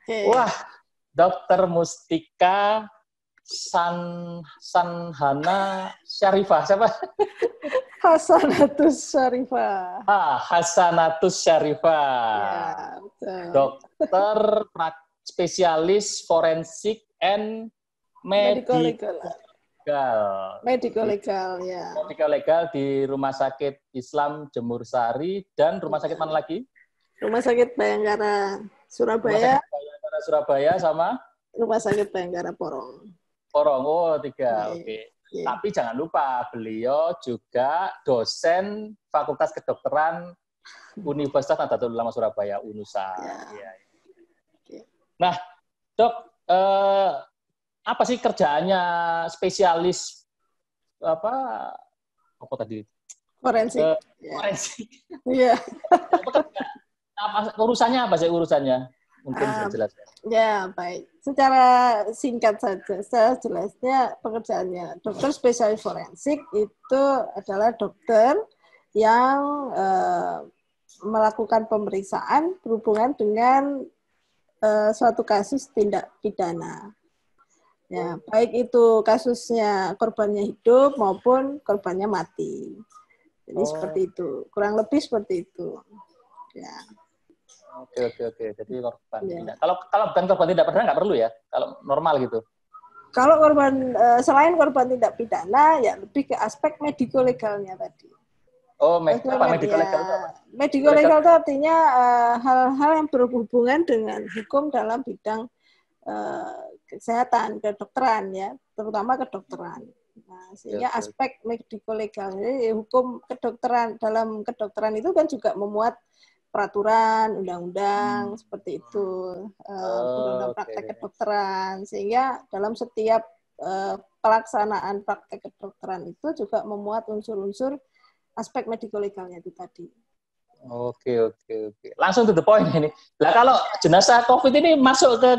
Wah, Dokter Mustika Sanhana Syarifah, siapa? Hasanatus Syarifah. Hasanatus Syarifah. Ya, betul. Dokter spesialis forensik and medical legal, ya. Medical legal di Rumah Sakit Islam Jemur Sari dan rumah sakit mana lagi? Rumah Sakit Bayangkara Surabaya. Rumah Sakit Bayangkara Surabaya sama Rumah Sakit Bayangkara Porong. Porong, oh 3, oke. Yeah. Tapi jangan lupa, beliau juga dosen Fakultas Kedokteran Universitas Nahdlatul Ulama Surabaya, UNUSA. Yeah. Yeah. Nah, Dok, apa sih kerjaannya spesialis apa tadi? Forensik. Forensik. Iya. Urusannya apa sih urusannya? Mungkin bisa jelaskan. Ya, baik. Secara singkat saja, secara jelasnya pekerjaannya dokter spesialis forensik itu adalah dokter yang melakukan pemeriksaan berhubungan dengan suatu kasus tindak pidana. Ya, baik itu kasusnya korbannya hidup maupun korbannya mati. Jadi seperti itu, kurang lebih seperti itu. Ya. Oke. Jadi korban tidak. Kalau bukan korban tidak pidana nggak perlu ya? Kalau normal gitu. Kalau korban selain korban tindak pidana, ya lebih ke aspek mediko-legalnya tadi. Oh, mediko-legal itu apa? Mediko-legal itu artinya hal-hal yang berhubungan dengan hukum dalam bidang kesehatan, kedokteran ya, terutama kedokteran. Nah, sehingga aspek mediko-legal, jadi hukum kedokteran dalam kedokteran itu kan juga memuat peraturan, undang-undang seperti itu, undang-undang praktek kedokteran, sehingga dalam setiap pelaksanaan praktek kedokteran itu juga memuat unsur-unsur aspek mediko-legalnya itu tadi. Oke. Langsung to the point ini. Lah kalau jenazah COVID ini masuk ke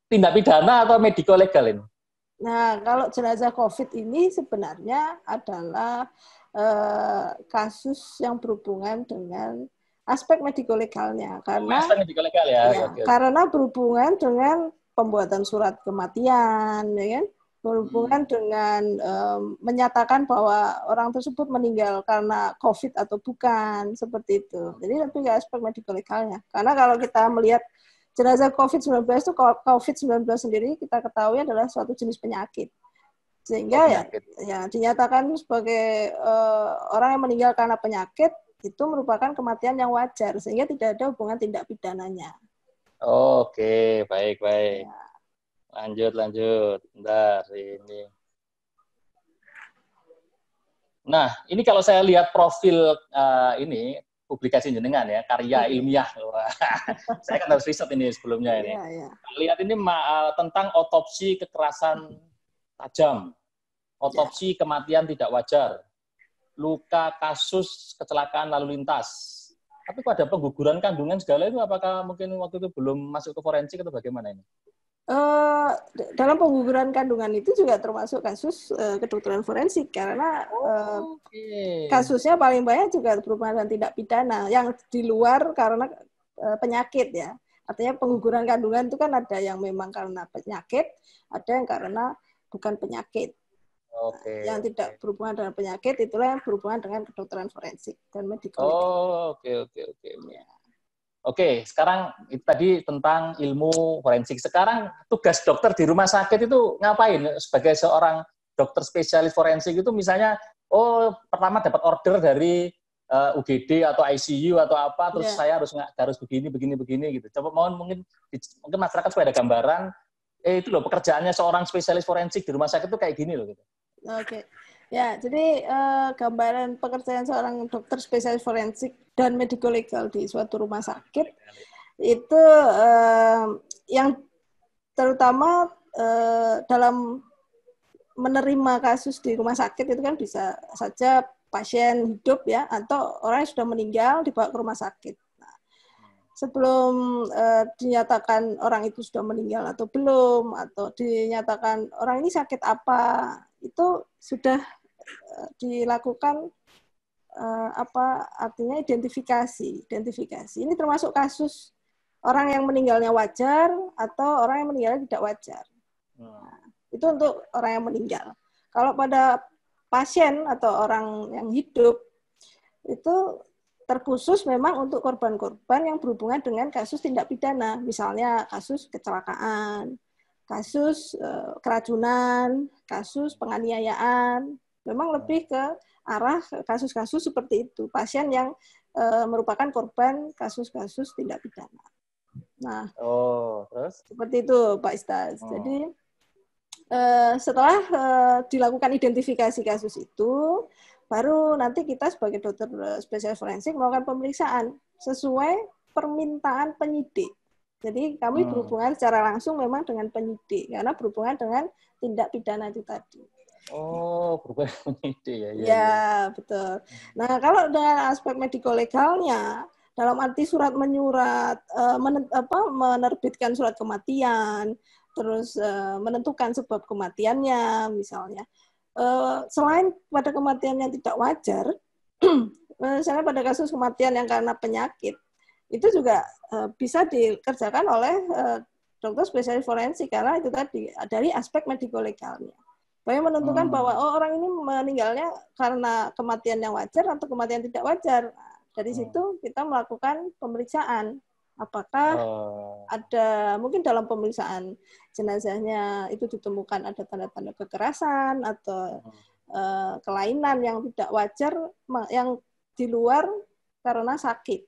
tindak pidana atau mediko-legal ini? Nah, kalau jenazah COVID ini sebenarnya adalah kasus yang berhubungan dengan aspek mediko-legalnya karena aspek mediko-legal ya. Karena berhubungan dengan pembuatan surat kematian, ya kan? Berhubungan dengan menyatakan bahwa orang tersebut meninggal karena COVID atau bukan, seperti itu. Jadi lebih ke aspek mediko-legalnya. Karena kalau kita melihat jenazah COVID-19 itu, COVID-19 sendiri kita ketahui adalah suatu jenis penyakit. Sehingga ya dinyatakan sebagai orang yang meninggal karena penyakit itu merupakan kematian yang wajar, sehingga tidak ada hubungan tindak pidananya. Oke, baik. Ya. Lanjut. Bentar, ini. Nah, ini kalau saya lihat profil ini publikasi jenengan ya, karya ilmiah. Saya kan harus riset ini sebelumnya ini. Ya. Lihat ini tentang otopsi kekerasan tajam, otopsi kematian tidak wajar, luka kasus kecelakaan lalu lintas. Tapi kok ada pengguguran kandungan segala itu, apakah mungkin waktu itu belum masuk ke forensik atau bagaimana ini? Dalam pengguguran kandungan itu juga termasuk kasus kedokteran forensik karena kasusnya paling banyak juga berhubungan dengan tindak pidana yang di luar karena penyakit ya. Artinya pengguguran kandungan itu kan ada yang memang karena penyakit, ada yang karena bukan penyakit. Yang tidak berhubungan dengan penyakit itulah yang berhubungan dengan kedokteran forensik dan mediko-legal. Oke, sekarang itu tadi tentang ilmu forensik. Sekarang tugas dokter di rumah sakit itu ngapain? Sebagai seorang dokter spesialis forensik itu misalnya, pertama dapat order dari UGD atau ICU atau apa, terus saya harus begini gitu. Coba mungkin masyarakat supaya ada gambaran, itu loh pekerjaannya seorang spesialis forensik di rumah sakit itu kayak gini loh gitu. Oke. Ya, jadi gambaran pekerjaan seorang dokter spesialis forensik dan mediko-legal di suatu rumah sakit itu yang terutama dalam menerima kasus di rumah sakit itu kan bisa saja pasien hidup ya atau orang yang sudah meninggal dibawa ke rumah sakit. Nah, sebelum dinyatakan orang itu sudah meninggal atau belum, atau dinyatakan orang ini sakit apa, itu sudah dilakukan artinya identifikasi. Ini termasuk kasus orang yang meninggalnya wajar atau orang yang meninggalnya tidak wajar. Nah, itu untuk orang yang meninggal. Kalau pada pasien atau orang yang hidup, itu terkhusus memang untuk korban-korban yang berhubungan dengan kasus tindak pidana, misalnya kasus kecelakaan, kasus keracunan, kasus penganiayaan, memang lebih ke arah kasus-kasus seperti itu, pasien yang merupakan korban kasus-kasus tindak pidana. Nah, terus seperti itu Pak Istas. Jadi setelah dilakukan identifikasi kasus itu, baru nanti kita sebagai dokter spesialis forensik melakukan pemeriksaan sesuai permintaan penyidik. Jadi kami berhubungan secara langsung memang dengan penyidik, karena berhubungan dengan tindak pidana itu tadi. Berhubungan penyidik ya. Ya, betul. Nah, kalau dengan aspek mediko-legalnya, dalam arti surat menyurat, menerbitkan surat kematian, terus menentukan sebab kematiannya, misalnya. Selain pada kematian yang tidak wajar, misalnya pada kasus kematian yang karena penyakit, itu juga bisa dikerjakan oleh dokter spesialis forensik, karena itu tadi dari aspek mediko-legalnya. Bahwa menentukan bahwa orang ini meninggalnya karena kematian yang wajar atau kematian tidak wajar. Nah, dari situ kita melakukan pemeriksaan. Apakah ada, mungkin dalam pemeriksaan jenazahnya itu ditemukan ada tanda-tanda kekerasan atau kelainan yang tidak wajar, yang di luar karena sakit.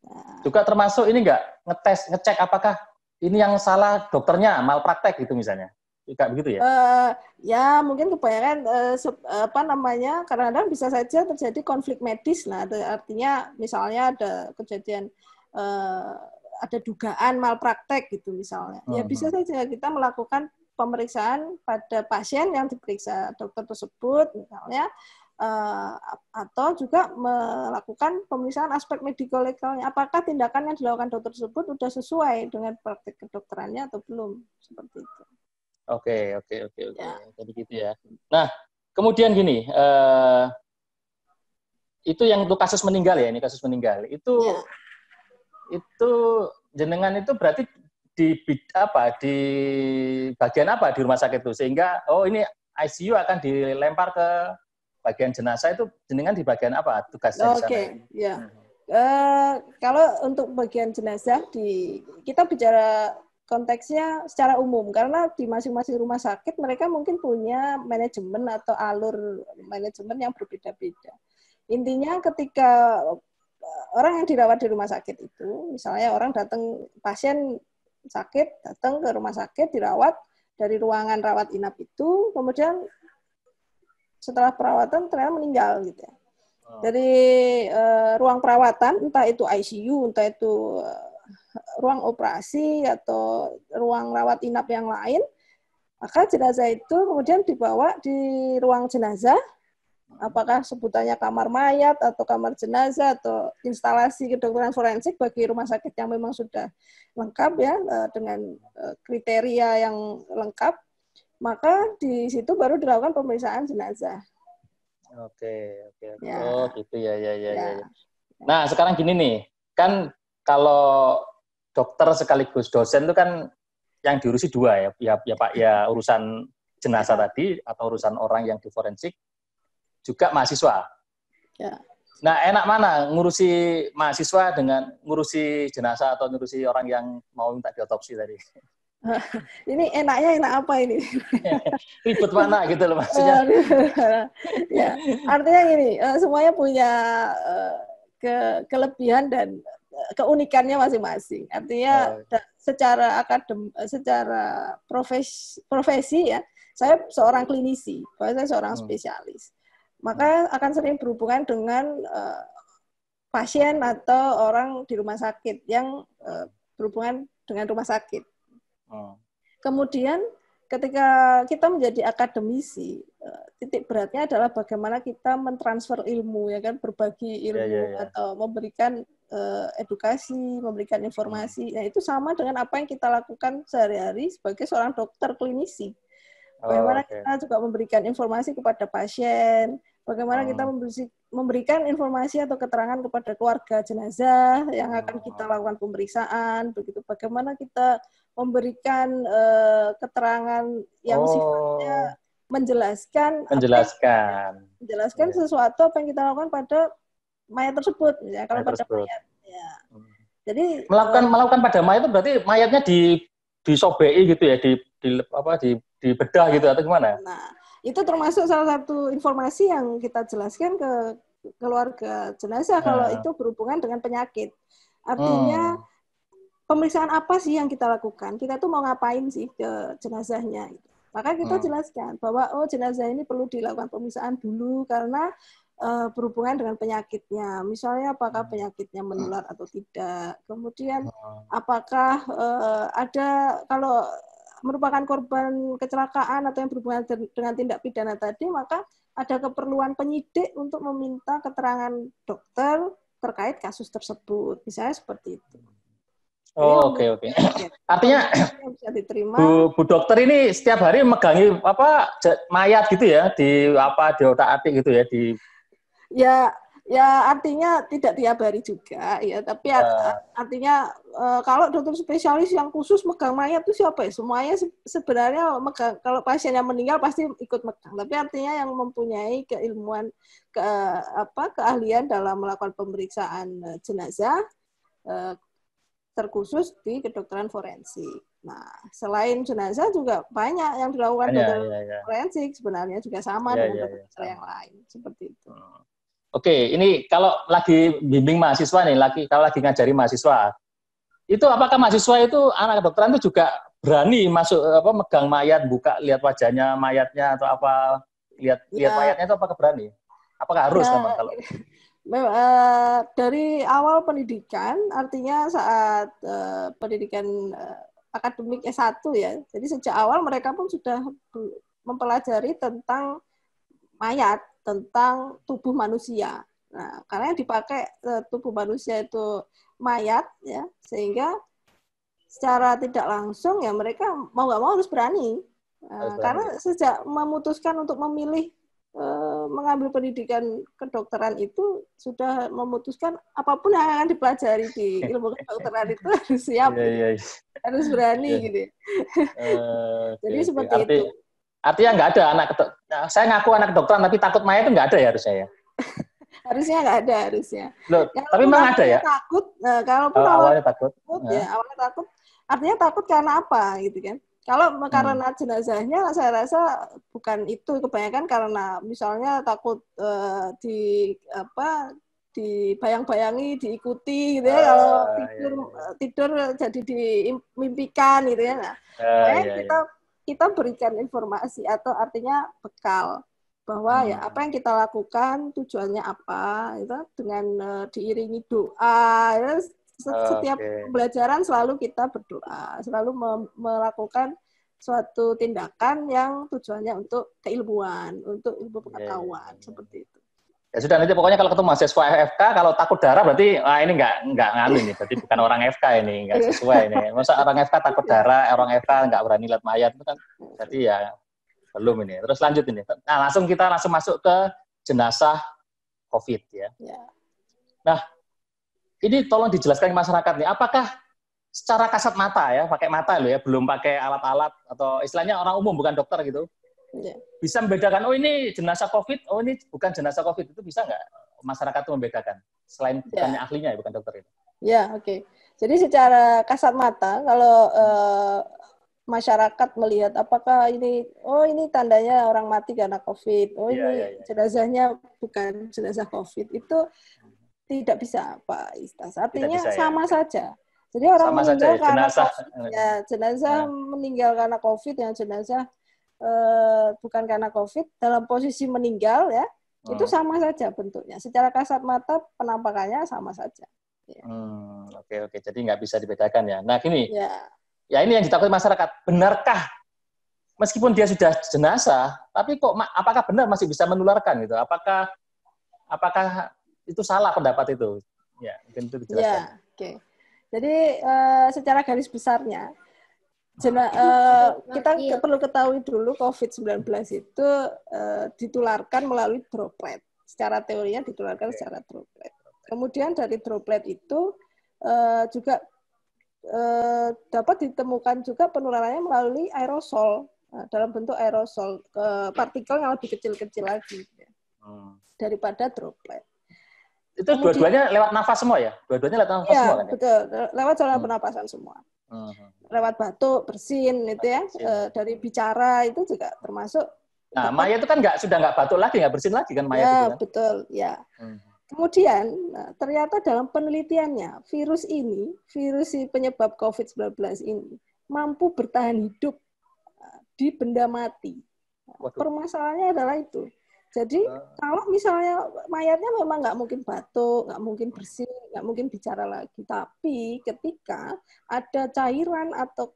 Nah, juga termasuk ini enggak, ngecek apakah ini yang salah dokternya, malpraktek gitu misalnya. Kayak begitu ya? Ya mungkin kebanyakan kadang-kadang bisa saja terjadi konflik medis. Nah, artinya misalnya ada kejadian ada dugaan malpraktek gitu misalnya. Ya bisa saja kita melakukan pemeriksaan pada pasien yang diperiksa dokter tersebut misalnya, atau juga melakukan pemeriksaan aspek mediko-legalnya. Apakah tindakan yang dilakukan dokter tersebut sudah sesuai dengan praktik kedokterannya atau belum, seperti itu. Oke. Ya. Jadi gitu ya. Nah, kemudian gini, itu yang untuk kasus meninggal ya, ini kasus meninggal. Itu jenengan itu berarti di bagian apa di rumah sakit itu, sehingga ini ICU akan dilempar ke bagian jenazah, itu jenengan di bagian apa tugasnya di sana? Oke, ya. Kalau untuk bagian jenazah kita bicara konteksnya secara umum, karena di masing-masing rumah sakit mereka mungkin punya manajemen atau alur manajemen yang berbeda-beda. Intinya ketika orang yang dirawat di rumah sakit itu, misalnya pasien sakit datang ke rumah sakit, dirawat dari ruangan rawat inap itu, kemudian setelah perawatan ternyata meninggal gitu ya. Dari ruang perawatan, entah itu ICU, entah itu ruang operasi atau ruang rawat inap yang lain, maka jenazah itu kemudian dibawa di ruang jenazah, apakah sebutannya kamar mayat atau kamar jenazah atau instalasi kedokteran forensik bagi rumah sakit yang memang sudah lengkap ya, dengan kriteria yang lengkap, maka di situ baru dilakukan pemeriksaan jenazah. Oke. Ya. Oh gitu ya. Nah sekarang gini nih, kan kalau dokter sekaligus dosen itu kan yang diurusi dua ya Pak, ya urusan jenazah tadi atau urusan orang yang di forensik, juga mahasiswa. Ya. Nah enak mana ngurusi mahasiswa dengan ngurusi jenazah atau ngurusi orang yang mau minta diotopsi tadi? Ini enaknya enak apa ini? Ribet mana gitu loh maksudnya. Ya, artinya gini, semuanya punya kelebihan dan keunikannya masing-masing. Artinya secara profesi ya, saya seorang klinisi, saya seorang spesialis. Maka akan sering berhubungan dengan pasien atau orang di rumah sakit yang berhubungan dengan rumah sakit. Kemudian ketika kita menjadi akademisi, titik beratnya adalah bagaimana kita mentransfer ilmu, ya kan, berbagi ilmu atau memberikan edukasi, memberikan informasi. Nah, itu sama dengan apa yang kita lakukan sehari-hari sebagai seorang dokter klinisi. Bagaimana kita juga memberikan informasi kepada pasien, bagaimana kita memberikan informasi atau keterangan kepada keluarga jenazah yang akan kita lakukan pemeriksaan, begitu. Bagaimana kita memberikan keterangan yang sifatnya menjelaskan menjelaskan sesuatu apa yang kita lakukan pada mayat tersebut, ya. Kalau pada mayat, ya. Jadi melakukan pada mayat itu berarti mayatnya disobei gitu ya, dibedah gitu atau gimana? Nah, itu termasuk salah satu informasi yang kita jelaskan ke keluarga jenazah kalau itu berhubungan dengan penyakit. Artinya pemeriksaan apa sih yang kita lakukan? Kita tuh mau ngapain sih ke jenazahnya? Maka kita jelaskan bahwa jenazah ini perlu dilakukan pemeriksaan dulu karena berhubungan dengan penyakitnya. Misalnya apakah penyakitnya menular atau tidak. Kemudian apakah ada, kalau merupakan korban kecelakaan atau yang berhubungan dengan tindak pidana tadi, maka ada keperluan penyidik untuk meminta keterangan dokter terkait kasus tersebut. Misalnya seperti itu. Oke. Artinya bisa diterima. Bu dokter ini setiap hari megangi mayat gitu ya, di otak-atik gitu ya, di Ya artinya tidak tiap hari juga ya, tapi artinya kalau dokter spesialis yang khusus megang mayat itu siapa ya? Semuanya sebenarnya megang. Kalau pasiennya meninggal pasti ikut megang. Tapi artinya yang mempunyai keilmuan keahlian dalam melakukan pemeriksaan jenazah terkhusus di kedokteran forensik. Nah, selain jenazah juga banyak yang dilakukan dokter forensik, sebenarnya juga sama dengan dokter yang lain, seperti itu. Oke, ini kalau lagi bimbing mahasiswa nih, kalau lagi ngajari mahasiswa, itu apakah mahasiswa itu anak kedokteran itu juga berani masuk megang mayat, buka lihat wajahnya mayatnya atau apa, lihat mayatnya itu apakah berani? Apakah harus memang kalau dari awal pendidikan, artinya saat pendidikan akademik S1 ya. Jadi sejak awal mereka pun sudah mempelajari tentang mayat, tentang tubuh manusia. Nah, karena yang dipakai tubuh manusia itu mayat ya, sehingga secara tidak langsung ya mereka mau nggak mau harus berani. Karena sejak memutuskan untuk memilih mengambil pendidikan kedokteran itu sudah memutuskan apapun yang akan dipelajari di ilmu kedokteran itu harus siap, harus berani gitu. Jadi seperti itu. Artinya nggak ada saya ngaku anak kedokteran tapi takut mayat itu nggak ada ya harusnya ya? Harusnya nggak ada, harusnya. Loh, tapi memang ada ya? Takut, kalaupun awalnya takut. Awalnya takut, artinya takut karena apa gitu kan? Kalau karena jenazahnya, saya rasa bukan itu, kebanyakan karena misalnya takut dibayang-bayangi, diikuti gitu ya, kalau tidur jadi dimimpikan gitu ya. Nah, kita berikan informasi atau artinya bekal bahwa ya apa yang kita lakukan tujuannya apa, itu dengan diiringi doa. Ya, setiap pembelajaran selalu kita berdoa, selalu melakukan suatu tindakan yang tujuannya untuk keilmuan, untuk ilmu pengetahuan, seperti itu. Ya sudah, nanti pokoknya kalau ketemu mahasiswa FK, kalau takut darah berarti ini nggak nganu nih, berarti bukan orang FK ini, nggak sesuai ini. Masa orang FK takut darah, orang FK nggak berani lihat mayat, itu kan jadi ya belum ini. Terus lanjut ini. Nah, kita langsung masuk ke jenazah COVID ya. Nah, ini tolong dijelaskan ke masyarakat nih, apakah secara kasat mata ya, pakai mata loh ya, belum pakai alat-alat atau istilahnya orang umum bukan dokter gitu, bisa membedakan, oh ini jenazah COVID, oh ini bukan jenazah COVID, itu bisa nggak masyarakat itu membedakan? Selain bukannya ahlinya ya, bukan dokter itu. Ya, oke. Jadi secara kasat mata, kalau masyarakat melihat apakah ini tandanya orang mati karena COVID, ini jenazahnya bukan jenazah COVID, itu tidak bisa Pak Istas. Artinya sama saja. Jadi orang sama meninggal saja, karena COVID, jenazah meninggal karena COVID, yang jenazah bukan karena COVID, dalam posisi meninggal ya, itu sama saja bentuknya. Secara kasat mata penampakannya sama saja. Oke. Jadi nggak bisa dibedakan ya. Nah gini, ya ini yang ditakuti masyarakat. Benarkah meskipun dia sudah jenazah, tapi kok apakah benar masih bisa menularkan gitu? Apakah itu salah pendapat itu? Ya, mungkin itu dijelaskan. Ya, oke. Jadi secara garis besarnya, kita perlu ketahui dulu COVID-19 itu ditularkan melalui droplet. secara teorinya ditularkan secara droplet. Kemudian dari droplet itu juga dapat ditemukan juga penularannya melalui aerosol, dalam bentuk aerosol, partikel yang lebih kecil-kecil lagi daripada droplet. Itu dua-duanya lewat nafas semua ya? Dua-duanya lewat nafas semua kan? Iya, betul. Lewat saluran pernapasan semua. Lewat batuk, bersin, itu ya. Dari bicara itu juga termasuk. Nah, mayat itu kan sudah nggak batuk lagi, nggak bersin lagi kan mayat ya, itu kan? Betul, ya. Kemudian, ternyata dalam penelitiannya, virus si penyebab COVID-19 ini, mampu bertahan hidup di benda mati. Permasalahannya adalah itu. Jadi kalau misalnya mayatnya memang nggak mungkin batuk, nggak mungkin bersin, nggak mungkin bicara lagi. Tapi ketika ada cairan atau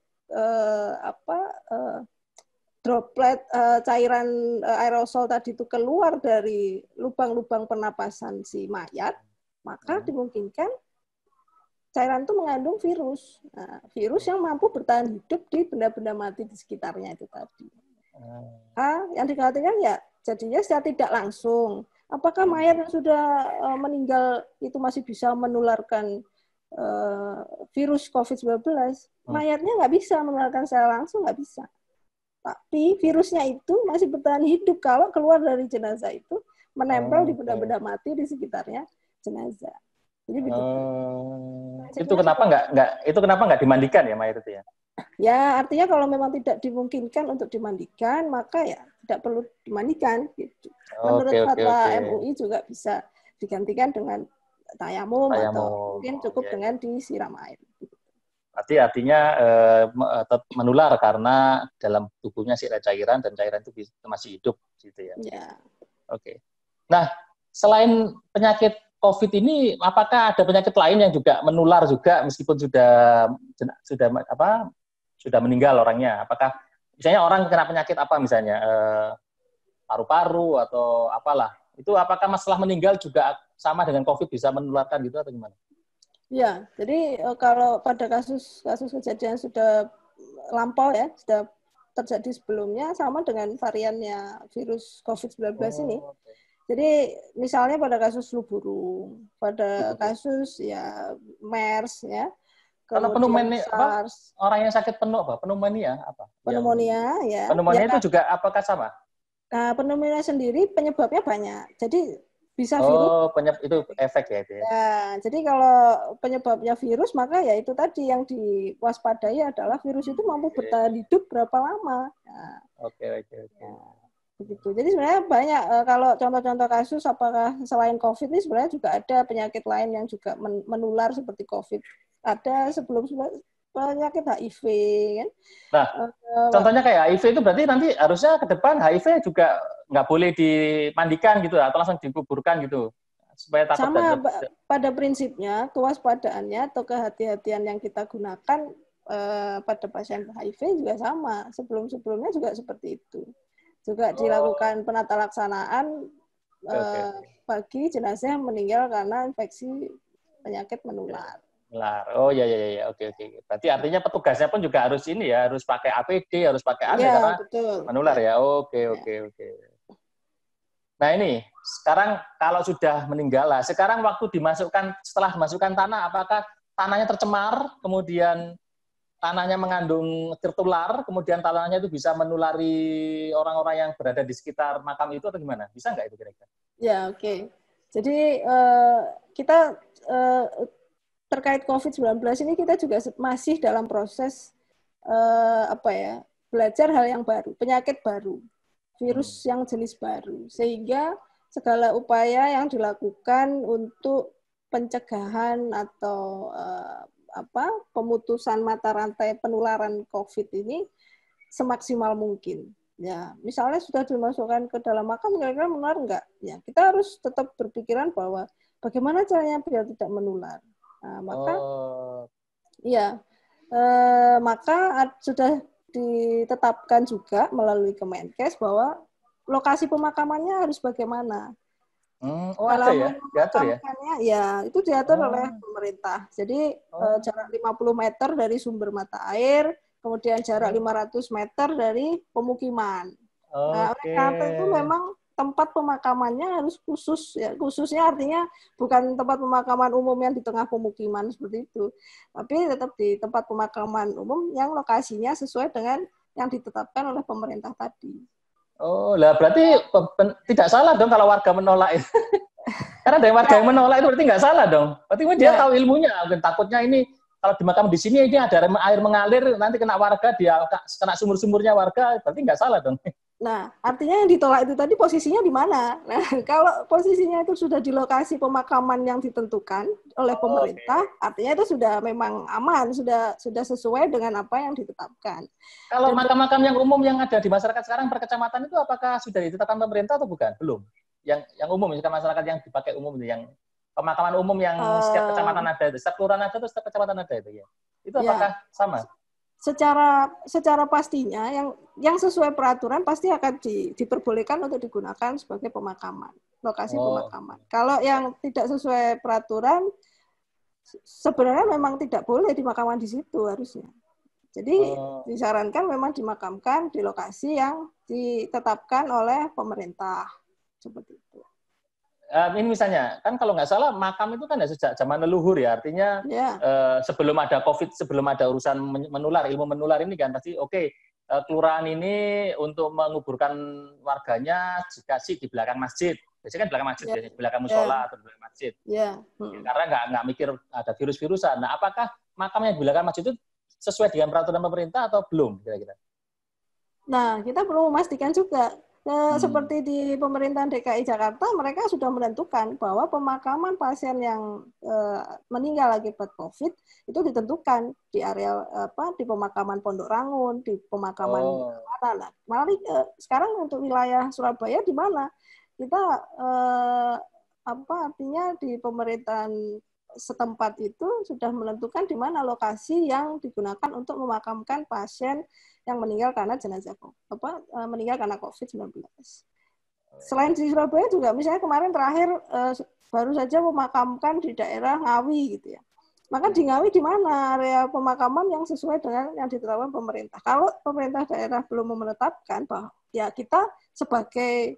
droplet cairan aerosol tadi itu keluar dari lubang-lubang pernapasan si mayat, maka dimungkinkan cairan itu mengandung virus. Nah, virus yang mampu bertahan hidup di benda-benda mati di sekitarnya itu tadi. Yang dikhawatirkan ya jadinya secara tidak langsung. Apakah mayat yang sudah meninggal itu masih bisa menularkan virus COVID-19? Mayatnya nggak bisa menularkan secara langsung, nggak bisa. Tapi virusnya itu masih bertahan hidup kalau keluar dari jenazah itu menempel di benda-benda mati di sekitarnya jenazah. Jadi begitu. Itu kenapa nggak dimandikan ya mayat itu ya? Ya, artinya kalau memang tidak dimungkinkan untuk dimandikan, maka ya tidak perlu dimandikan. Gitu. Menurut fatwa MUI juga bisa digantikan dengan tayamum atau mungkin cukup dengan disiram air. Berarti artinya menular karena dalam tubuhnya sih ada cairan dan cairan itu masih hidup, gitu ya. Oke. Nah, selain penyakit COVID ini, apakah ada penyakit lain yang juga menular juga meskipun sudah meninggal orangnya? Apakah misalnya orang kena penyakit apa misalnya paru-paru atau apalah? Itu apakah masalah meninggal juga sama dengan COVID bisa menularkan gitu atau gimana? Ya, jadi kalau pada kasus kejadian sudah lampau ya, sudah terjadi sebelumnya sama dengan variannya virus COVID-19 ini. Jadi misalnya pada kasus flu burung, pada kasus ya MERS ya, kalau pneumonia orang yang sakit pneumonia apa? Pneumonia ya. Pneumonia itu juga apakah sama? Nah, pneumonia sendiri penyebabnya banyak. Jadi bisa virus. Itu efek ya itu ya. Ya, jadi kalau penyebabnya virus maka ya itu tadi yang diwaspadai adalah virus itu mampu bertahan hidup berapa lama. Nah, Oke. Ya, begitu. Jadi sebenarnya banyak kalau contoh-contoh kasus apakah selain COVID ini sebenarnya juga ada penyakit lain yang juga menular seperti COVID. Ada sebelum penyakit HIV kan. Nah, contohnya kayak HIV itu berarti nanti harusnya ke depan HIV juga nggak boleh dimandikan gitu atau langsung dikuburkan gitu supaya takut. Sama pada prinsipnya kewaspadaannya atau kehati-hatian yang kita gunakan pada pasien HIV juga sama. Sebelum-sebelumnya juga seperti itu. Juga dilakukan penata laksanaan bagi jenazah yang meninggal karena infeksi penyakit menular. Oh ya, oke. Berarti artinya petugasnya pun juga harus ini ya, harus pakai APD, harus pakai karena betul. menular ya. Oke. Nah ini sekarang kalau sudah meninggal lah, sekarang waktu setelah dimasukkan tanah, apakah tanahnya tercemar, kemudian tanahnya mengandung tertular, kemudian tanahnya itu bisa menulari orang-orang yang berada di sekitar makam itu atau gimana? Bisa nggak itu kira-kira? Ya, oke. Jadi kita terkait COVID-19 ini kita juga masih dalam proses belajar hal yang baru, penyakit baru, virus yang jenis baru, sehingga segala upaya yang dilakukan untuk pencegahan atau pemutusan mata rantai penularan COVID ini semaksimal mungkin. Ya, misalnya sudah dimasukkan ke dalam makam, kira-kira menular enggak? Ya, kita harus tetap berpikiran bahwa bagaimana caranya biar tidak menular. Nah, maka sudah ditetapkan juga melalui Kemenkes bahwa lokasi pemakamannya harus bagaimana. Ada ya? Diatur ya? Ya, itu diatur oleh pemerintah. Jadi jarak 50 meter dari sumber mata air, kemudian jarak 500 meter dari pemukiman. Nah, oleh karena itu memang tempat pemakamannya harus khusus ya. Khususnya artinya bukan tempat pemakaman umum yang di tengah pemukiman seperti itu, tapi tetap di tempat pemakaman umum yang lokasinya sesuai dengan yang ditetapkan oleh pemerintah tadi. Oh, lah berarti tidak salah dong kalau warga menolak itu. Karena ada warga yang menolak itu berarti nggak salah dong. Berarti dia tahu ilmunya. Mungkin takutnya ini kalau dimakam di sini ini ada air mengalir, nanti kena warga, dia kena sumur-sumurnya warga, berarti nggak salah dong. Nah, artinya yang ditolak itu tadi posisinya di mana? Nah, kalau posisinya itu sudah di lokasi pemakaman yang ditentukan oleh pemerintah, artinya itu sudah memang aman, sudah sesuai dengan apa yang ditetapkan. Kalau makam-makam yang umum yang ada di masyarakat sekarang per kecamatan itu apakah sudah ditetapkan pemerintah atau bukan? Belum. Yang umum, misalkan masyarakat yang dipakai umum, yang pemakaman umum yang setiap kecamatan ada itu, setiap kelurahan ada itu, setiap kecamatan ada itu ya. Itu apakah sama? Secara pastinya yang sesuai peraturan pasti akan diperbolehkan untuk digunakan sebagai pemakaman, lokasi pemakaman. Kalau yang tidak sesuai peraturan sebenarnya memang tidak boleh dimakamkan di situ harusnya. Jadi disarankan memang dimakamkan di lokasi yang ditetapkan oleh pemerintah seperti itu. Ini misalnya, kan kalau nggak salah makam itu kan ya sejak zaman leluhur ya, artinya sebelum ada COVID, sebelum ada urusan menular, ilmu menular ini kan pasti kelurahan ini untuk menguburkan warganya dikasih di belakang masjid. Biasanya kan belakang masjid, di belakang musola atau di belakang masjid. Karena nggak mikir ada virus-virusan. Nah, apakah makam yang di belakang masjid itu sesuai dengan peraturan pemerintah atau belum kira-kira? Nah, kita perlu memastikan juga. Seperti di pemerintahan DKI Jakarta, mereka sudah menentukan bahwa pemakaman pasien yang meninggal akibat COVID itu ditentukan di area di pemakaman Pondok Rangun, di pemakaman mana. Malah sekarang untuk wilayah Surabaya di mana kita artinya di pemerintahan setempat itu sudah menentukan di mana lokasi yang digunakan untuk memakamkan pasien yang meninggal karena jenazah meninggal karena COVID-19. Selain di Surabaya juga misalnya kemarin terakhir baru saja memakamkan di daerah Ngawi gitu ya. Maka di Ngawi di mana area pemakaman yang sesuai dengan yang ditetapkan pemerintah. Kalau pemerintah daerah belum menetapkan bahwa ya kita sebagai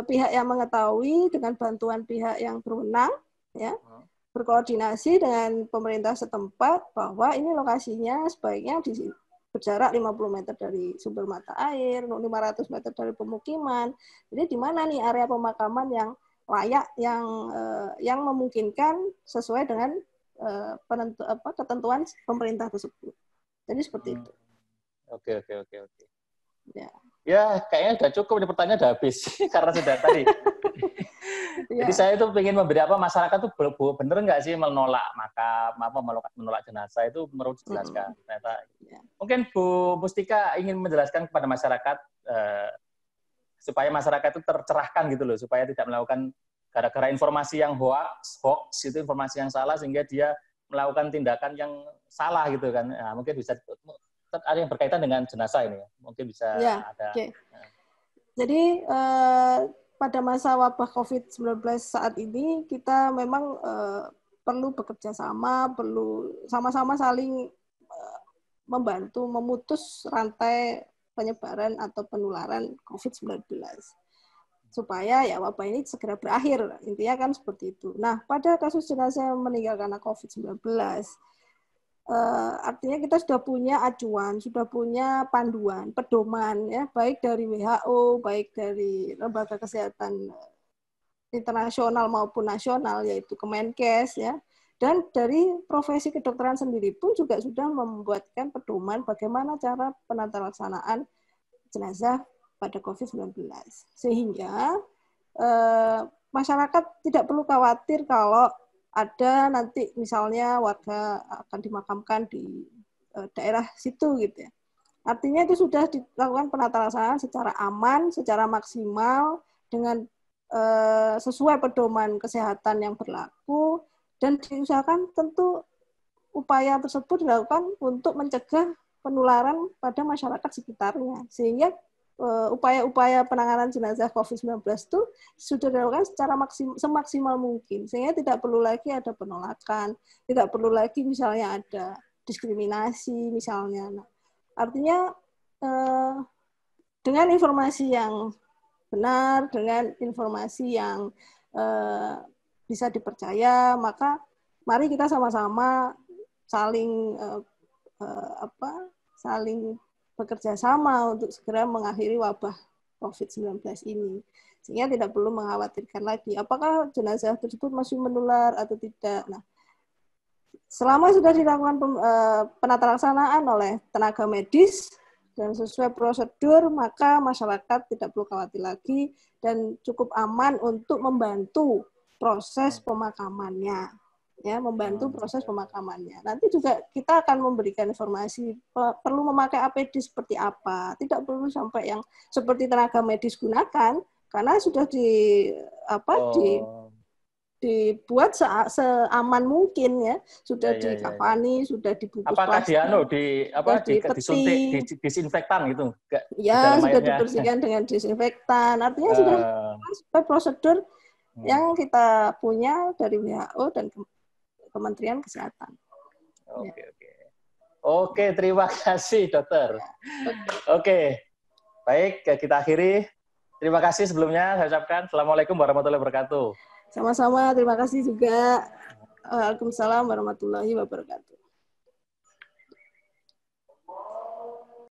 pihak yang mengetahui dengan bantuan pihak yang berwenang ya berkoordinasi dengan pemerintah setempat bahwa ini lokasinya sebaiknya di berjarak 50 meter dari sumber mata air, 500 meter dari pemukiman. Jadi di mana nih area pemakaman yang layak, yang memungkinkan sesuai dengan ketentuan pemerintah tersebut. Jadi seperti itu. Oke. Ya, kayaknya udah cukup. Ini pertanyaan udah habis karena sudah tadi. Jadi saya itu ingin memberi masyarakat tuh bener nggak sih menolak makam, menolak jenazah itu menurut dijelaskan. Ternyata mungkin Bu Mustika ingin menjelaskan kepada masyarakat supaya masyarakat itu tercerahkan gitu loh, supaya tidak melakukan gara-gara informasi yang hoax itu informasi yang salah sehingga dia melakukan tindakan yang salah gitu kan. Nah, mungkin bisa ada yang berkaitan dengan jenazah ini, mungkin bisa ada. Jadi pada masa wabah COVID-19 saat ini kita memang perlu bekerja sama, perlu sama-sama saling membantu memutus rantai penyebaran atau penularan COVID-19 supaya ya wabah ini segera berakhir. Intinya kan seperti itu. Nah, pada kasus jenazah yang meninggal karena COVID-19, artinya kita sudah punya acuan, sudah punya panduan, pedoman ya, baik dari WHO, baik dari lembaga kesehatan internasional maupun nasional yaitu Kemenkes ya. Dan dari profesi kedokteran sendiri pun juga sudah membuatkan pedoman bagaimana cara penata laksanaan jenazah pada COVID-19. Sehingga masyarakat tidak perlu khawatir kalau ada nanti misalnya warga akan dimakamkan di daerah situ gitu ya. Artinya itu sudah dilakukan penata laksanaan secara aman, secara maksimal dengan sesuai pedoman kesehatan yang berlaku dan diusahakan tentu upaya tersebut dilakukan untuk mencegah penularan pada masyarakat sekitarnya sehingga upaya-upaya penanganan jenazah COVID-19 itu sudah dilakukan secara semaksimal mungkin sehingga tidak perlu lagi ada penolakan, tidak perlu lagi misalnya ada diskriminasi misalnya. Nah, artinya dengan informasi yang benar, dengan informasi yang bisa dipercaya, maka mari kita sama-sama saling saling bekerja sama untuk segera mengakhiri wabah COVID-19 ini. Sehingga tidak perlu mengkhawatirkan lagi apakah jenazah tersebut masih menular atau tidak. Nah, selama sudah dilakukan penata laksanaan oleh tenaga medis dan sesuai prosedur, maka masyarakat tidak perlu khawatir lagi dan cukup aman untuk membantu proses pemakamannya. Ya, membantu proses pemakamannya. Nanti juga kita akan memberikan informasi perlu memakai APD seperti apa. Tidak perlu sampai yang seperti tenaga medis gunakan, karena sudah dibuat seaman mungkin ya, sudah dikafani, sudah dibungkus plastik, disuntik disinfektan gitu. Ya, sudah dibersihkan dengan disinfektan. Artinya sudah prosedur yang kita punya dari WHO dan Kementerian Kesehatan. Oke, terima kasih dokter. Oke, baik, kita akhiri. Terima kasih sebelumnya saya ucapkan. Assalamualaikum warahmatullahi wabarakatuh. Sama-sama, terima kasih juga. Waalaikumsalam warahmatullahi wabarakatuh.